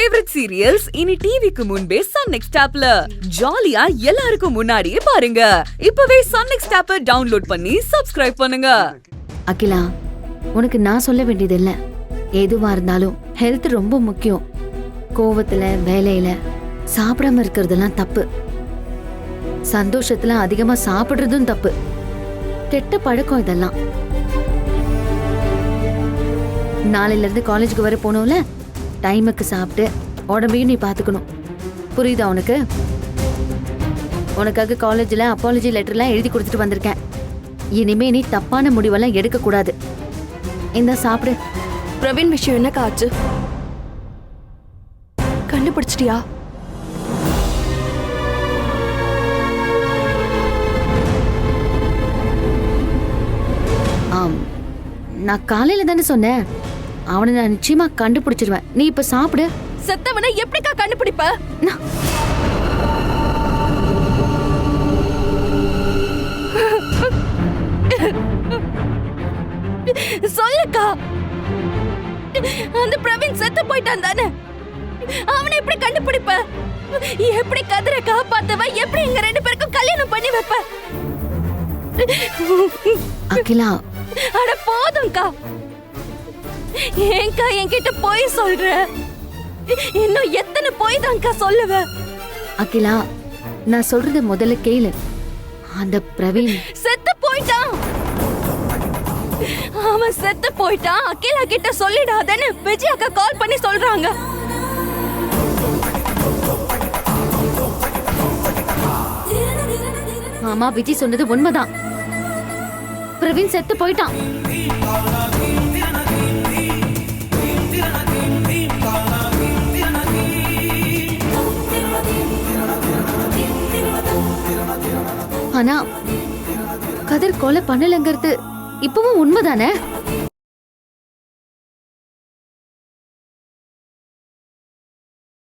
Favourite serials இனி டிவிக்கு முன்பே சன் நெக்ஸ்ட் ஆப்ல ஜாலியா எல்லாருக்கும் முன்னாடியே பாருங்க. இப்பவே சன் நெக்ஸ்ட் ஆப்பை டவுன்லோட் பண்ணி சப்ஸ்கிரைப் பண்ணுங்க. அகிலா, உனக்கு நான் சொல்ல வேண்டியது இல்ல. எதுவா இருந்தாலும் ஹெல்த் ரொம்ப முக்கியம். கோவத்துல வேலையில சாப்பிடாம இருக்கிறதெல்லாம் தப்பு. சந்தோஷத்துல அதிகமா சாப்பிடுறதும் தப்பு. கெட்ட பழக்கம் இதெல்லாம். நாளையில இருந்து காலேஜுக்கு வர போனோம்ல, டைமுக்கு சாப்பிட்டு உடம்பையும் நீ பாத்துக்கணும். புரியுதா உனக்கு? உனக்காக காலேஜ்ல அப்பாலஜி லெட்டர்லாம் எழுதி கொடுத்துட்டு வந்திருக்கேன். இனிமே நீ தப்பான முடிவெல்லாம் எடுக்க கூடாது. இந்த சாப்பிடு. பிரவீன் விஷயம் என்ன காச்சு? கண்டுபிடிச்சிட்டியா? நான் காலையில தானே சொன்னேன். அவனை நான் நிச்சயமா கண்டுபிடிச்சிருவேன். நீ இப்ப சாப்பிடு. செத்தவனை எப்படிக்கா கண்டுபிடிப்ப? சொல்லுக்கா. அந்த பிரவீன் செத்து போயிட்டான் தானே? அவனை எப்படி கண்டுபிடிப்ப? எப்படி கதிரை காப்பாத்தவ? எப்படி எங்க ரெண்டு பேருக்கும் கல்யாணம் பண்ணி வைப்ப? அகிலா, அட போதும்க்கா. ஏன்க்கா என்கிட்ட போய் சொல்ற? இன்னும் எத்தனை போய் தான்க்கா சொல்லுவ? அகிலா, நான் சொல்றத முதல்ல கேளு. அந்த பிரவீன் செத்து போயிட்டான். அவன் செத்து போயிட்டான். அகிலா கிட்ட சொல்லிடாதன்னு விஜய் அக்கா கால் பண்ணி சொல்றாங்க. ஆமா, விஜய் சொன்னது உண்மைதான். பிரவீன் செத்து போயிட்டான். ஆனா கதிர் கொலை பண்ணலங்கிறது இப்பவும் உண்மைதானே?